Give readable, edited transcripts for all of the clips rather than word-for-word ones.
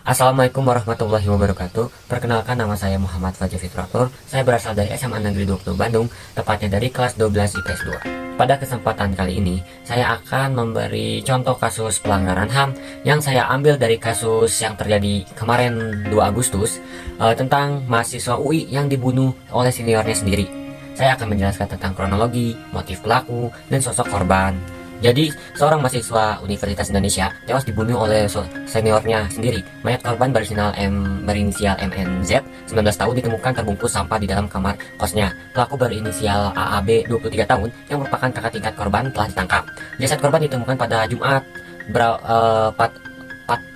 Assalamualaikum warahmatullahi wabarakatuh. Perkenalkan, nama saya Muhammad Fajri Fitratur. Saya berasal dari SMA Negeri 20 Bandung, tepatnya dari kelas 12 IPS 2. Pada kesempatan kali ini, saya akan memberi contoh kasus pelanggaran HAM yang saya ambil dari kasus yang terjadi kemarin 2 Agustus tentang mahasiswa UI yang dibunuh oleh seniornya sendiri. Saya akan menjelaskan tentang kronologi, motif pelaku, dan sosok korban. Jadi, seorang mahasiswa Universitas Indonesia tewas dibunuh oleh seniornya sendiri. Mayat korban berinisial MNZ, 19 tahun, ditemukan terbungkus sampah di dalam kamar kosnya. Pelaku berinisial AAB, 23 tahun, yang merupakan kakak tingkat korban, telah ditangkap. Jasad korban ditemukan pada Jumat 4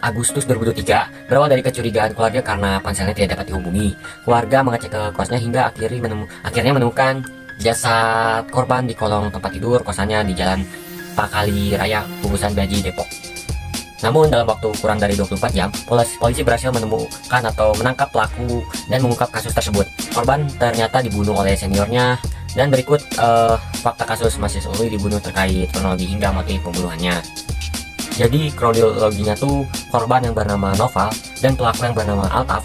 Agustus 2023, berawal dari kecurigaan keluarga karena ponselnya tidak dapat dihubungi. Keluarga mengecek ke kosnya hingga akhirnya menemukan jasad korban di kolong tempat tidur kosannya di Jalan Pakali Raya, Kubusan Baji, Depok. Namun dalam waktu kurang dari 24 jam, polisi berhasil menemukan atau menangkap pelaku dan mengungkap kasus tersebut. Korban ternyata dibunuh oleh seniornya, dan berikut fakta kasus mahasiswa UI dibunuh terkait kronologi hingga motif pembunuhannya. Jadi kronologinya tuh, korban yang bernama Noval dan pelaku yang bernama Altaf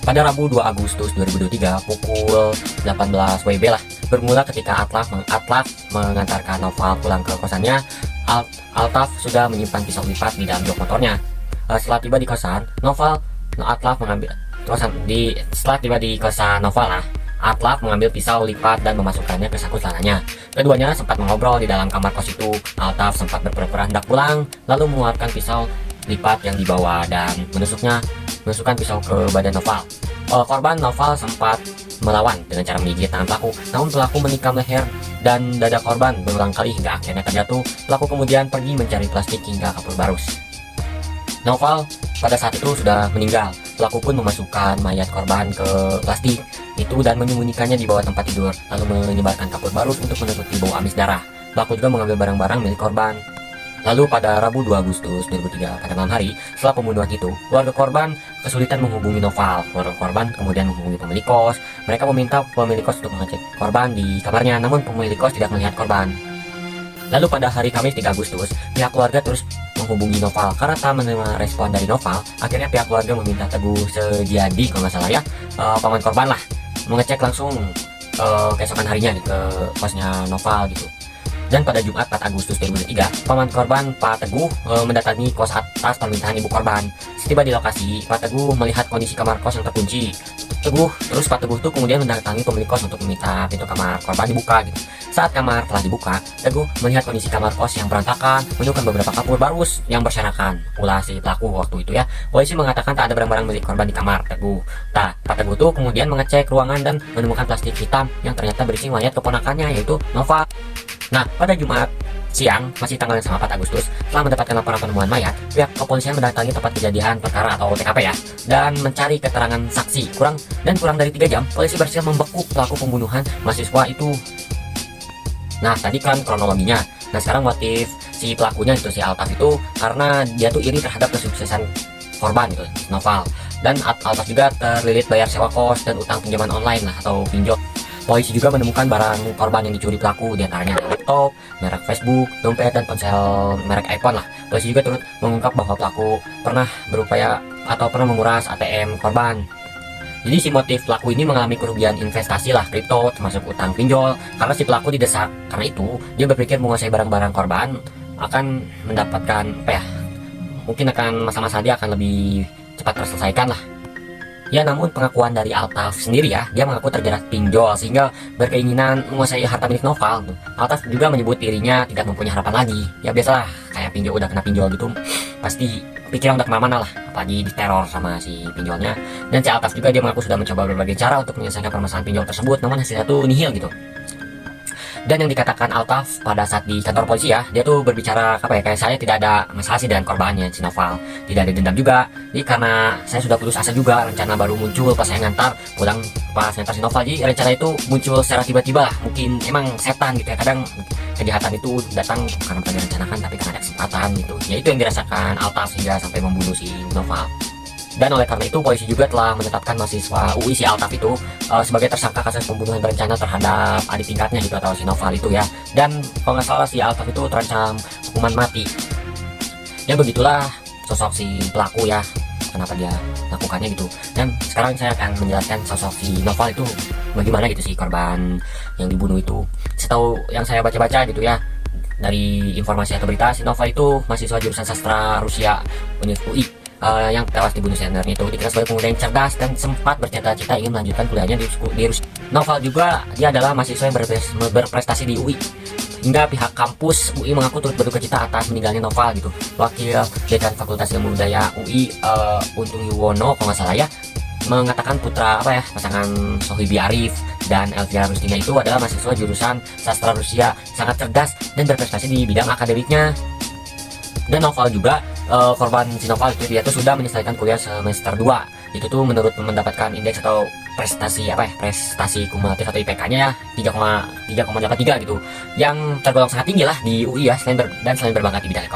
pada Rabu 2 Agustus 2023 pukul 18 WIB lah, bermula ketika Altaf mengantarkan Noval pulang ke kosannya. Altaf sudah menyimpan pisau lipat di dalam jok motornya. Setelah tiba di kosan Noval, setelah tiba di kosan Noval, Altaf mengambil pisau lipat dan memasukkannya ke saku celananya. Keduanya sempat mengobrol di dalam kamar kos itu. Altaf sempat berpura-pura hendak pulang, lalu mengeluarkan pisau lipat yang dibawa dan menusukkan pisau ke badan Noval. Korban Noval sempat melawan dengan cara menggigit tangan pelaku, namun pelaku menikam leher dan dada korban berulang kali hingga akhirnya terjatuh. Pelaku kemudian pergi mencari plastik hingga kapur barus. Noval pada saat itu sudah meninggal. Pelaku pun memasukkan mayat korban ke plastik itu dan menyembunyikannya di bawah tempat tidur, lalu menyebarkan kapur barus untuk menutupi bau amis darah. Pelaku juga mengambil barang-barang milik korban. Lalu pada Rabu 2 Agustus 2003 pada malam hari, setelah pembunuhan itu, keluarga korban kesulitan menghubungi Noval. Keluarga korban kemudian menghubungi pemilik kos. Mereka meminta pemilik kos untuk mengecek korban di kamarnya, namun pemilik kos tidak melihat korban. Lalu pada hari Kamis 3 Agustus, pihak keluarga terus menghubungi Noval. Karena tak menerima respon dari Noval, akhirnya pihak keluarga meminta Teguh Sejadi, kalau nggak salah ya, paman korban lah, mengecek langsung keesokan harinya ke kosnya Noval gitu. Dan pada Jumat 4 Agustus 2003, paman korban Pak Teguh mendatangi kos atas permintaan ibu korban. Setiba di lokasi, Pak Teguh melihat kondisi kamar kos yang terkunci. Pak Teguh tuh kemudian mendatangi pemilik kos untuk meminta pintu kamar korban dibuka gitu. Saat kamar telah dibuka, Teguh melihat kondisi kamar kos yang berantakan, menemukan beberapa kapur barus yang berserakan. Ulah si pelaku waktu itu ya. Polisi mengatakan tak ada barang-barang milik korban di kamar Teguh. Pak Teguh tuh kemudian mengecek ruangan dan menemukan plastik hitam yang ternyata berisi mayat keponakannya, yaitu Noval. Nah, pada Jumat siang, masih tanggal yang sama 4 Agustus, setelah mendapatkan laporan penemuan mayat, pihak kepolisian mendatangi tempat kejadian perkara atau TKP ya, dan mencari keterangan saksi. Kurang dari 3 jam, polisi berhasil membekuk pelaku pembunuhan mahasiswa itu. Nah, tadi kan kronologinya. Nah, sekarang motif si pelakunya itu, si Altaf itu, karena dia tuh iri terhadap kesuksesan korban gitu, Noval. Dan Altaf juga terlilit bayar sewa kos dan utang pinjaman online lah atau pinjol. Polisi juga menemukan barang korban yang dicuri pelaku, diantaranya laptop, merek Facebook, dompet, dan ponsel merek iPhone lah. Polisi juga turut mengungkap bahwa pelaku pernah menguras ATM korban. Jadi si motif pelaku ini mengalami kerugian investasi lah, kripto, termasuk utang pinjol, karena si pelaku didesak. Karena itu, dia berpikir menguasai barang-barang korban akan mendapatkan mungkin akan masa-masa dia akan lebih cepat terselesaikan lah. Ya, namun pengakuan dari Altaf sendiri ya, dia mengaku terjerat pinjol sehingga berkeinginan menguasai harta milik Noval. Altaf juga menyebut dirinya tidak mempunyai harapan lagi. Ya biasalah, kayak pinjol udah kena pinjol gitu, pasti pikiran udah kemana-mana lah, apalagi diteror sama si pinjolnya. Dan si Altaf juga dia mengaku sudah mencoba berbagai cara untuk menyelesaikan permasalahan pinjol tersebut, namun hasilnya tuh nihil gitu. Dan yang dikatakan Altaf pada saat di kantor polisi ya, dia tuh berbicara kayak saya tidak ada masalah sih dengan korbannya si Noval, tidak ada dendam juga. Jadi karena saya sudah putus asa juga, rencana baru muncul pas saya ngantar si Noval. Jadi rencana itu muncul secara tiba-tiba lah, mungkin emang setan gitu ya, kadang kejahatan itu datang karena bukan direncanakan tapi karena ada kesempatan gitu. Ya itu yang dirasakan Altaf hingga sampai membunuh si Noval. Dan oleh karena itu, polisi juga telah menetapkan mahasiswa UI si Altaf itu sebagai tersangka kasus pembunuhan berencana terhadap adik tingkatnya gitu, atau si Noval itu ya. Dan kalau nggak salah si Altaf itu terancam hukuman mati. Ya begitulah sosok si pelaku ya. kenapa dia lakukannya gitu. Dan sekarang saya akan menjelaskan sosok si Noval itu bagaimana gitu, si korban yang dibunuh itu. Setahu yang saya baca-baca gitu ya, dari informasi atau berita, si Noval itu mahasiswa jurusan sastra Rusia UI, yang tewas dibunuh seniornya itu. Dikenal sebagai pemuda yang cerdas dan sempat bercita-cita ingin melanjutkan kuliahnya di Rusia. Noval juga dia adalah mahasiswa yang berprestasi di UI, hingga pihak kampus UI mengaku turut berduka cita atas meninggalnya Noval gitu. Wakil Dekan Fakultas Ilmu Budaya UI, Untung Yuwono kalau nggak salah ya, mengatakan putra pasangan Sohibi Arif dan Elvira Rustina itu adalah mahasiswa jurusan sastra Rusia, sangat cerdas dan berprestasi di bidang akademiknya. Dan Noval juga, korban si Noval itu, dia tuh sudah menyelesaikan kuliah semester 2. Itu tuh menurut mendapatkan indeks atau prestasi prestasi kumulatif atau IPK-nya ya 3,83 gitu, yang tergolong sangat tinggi lah di UI ya. Selain berbakat di bidang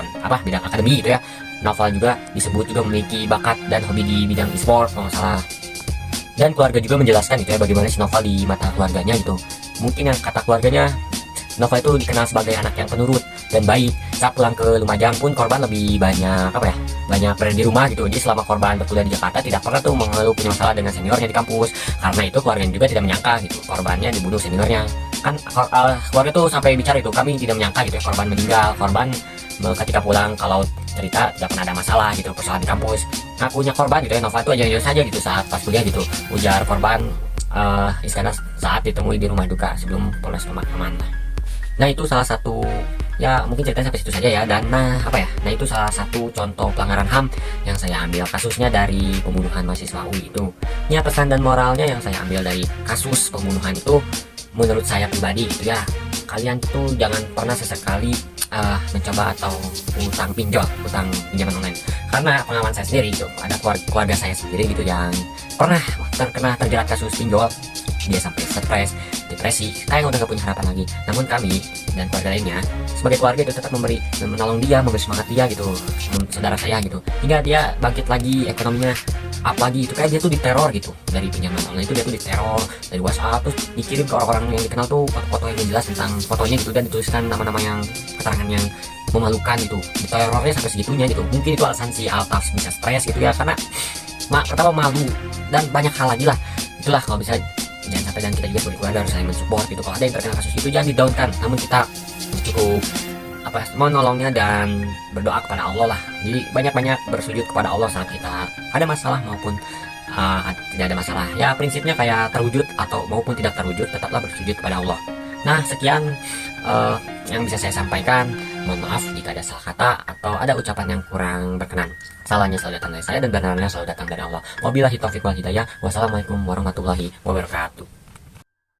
bidang akademi gitu ya, Noval juga disebut juga memiliki bakat dan hobi di bidang e-sport kalau nggak salah. Dan keluarga juga menjelaskan gitu ya bagaimana si Noval di mata keluarganya gitu. Mungkin yang kata keluarganya, Noval itu dikenal sebagai anak yang penurut dan baik. Saat pulang ke Lumajang pun korban lebih banyak banyak berada di rumah gitu. Jadi selama korban berkuliah di Jakarta tidak pernah tuh mengeluh punya masalah dengan seniornya di kampus. Karena itu keluarganya juga tidak menyangka gitu korbannya dibunuh seniornya. Kan keluarga tuh sampai bicara itu, kami tidak menyangka gitu ya korban meninggal. Korban ketika pulang kalau cerita tidak pernah ada masalah gitu, persoalan di kampus. Ngakunya korban gitu ya, Noval itu aja saja gitu saat pas kuliah gitu. Ujar korban Iskandar saat ditemui di rumah duka sebelum proses pemakaman. Nah itu salah satu, ya mungkin ceritanya sampai situ saja ya. Dan nah itu salah satu contoh pelanggaran HAM yang saya ambil kasusnya dari pembunuhan mahasiswa UI itu. Ya pesan dan moralnya yang saya ambil dari kasus pembunuhan itu, menurut saya pribadi gitu ya, kalian tuh jangan pernah sesekali mencoba atau utang pinjaman online. Karena pengalaman saya sendiri itu, ada keluarga saya sendiri gitu yang pernah terjerat kasus pinjol. Dia sampai stres, depresi, kayak udah gak punya harapan lagi. Namun kami dan keluarga lainnya sebagai keluarga itu tetap menolong dia, memberi semangat dia gitu, saudara saya gitu, hingga dia bangkit lagi, ekonominya up lagi. Itu kayak dia tuh diteror gitu dari pinjaman online itu, dia tuh diteror dari WhatsApp, terus dikirim ke orang-orang yang dikenal tuh foto-foto yang jelas tentang fotonya gitu, dan dituliskan nama-nama yang keterangan yang memalukan gitu. Diterornya sampai segitunya gitu. Mungkin itu alasan si Altaf bisa stres gitu ya, karena pertama malu dan banyak hal lagi lah. Itulah kalau bisa jangan sampai, dan kita juga sebagai keluarga harus saling mensupport gitu. Kalau ada yang terkena kasus itu jangan di-downkan, namun kita cukup menolongnya dan berdoa kepada Allah lah. Jadi banyak-banyak bersujud kepada Allah saat kita ada masalah maupun tidak ada masalah. Ya prinsipnya kayak terwujud atau maupun tidak terwujud, tetaplah bersujud kepada Allah. Nah sekian yang bisa saya sampaikan. Mohon maaf jika ada salah kata atau ada ucapan yang kurang berkenan. Salahnya selalu datang dari saya dan benarnya selalu datang dari Allah. Wabillahi taufiq wal hidayah. Wassalamualaikum warahmatullahi wabarakatuh.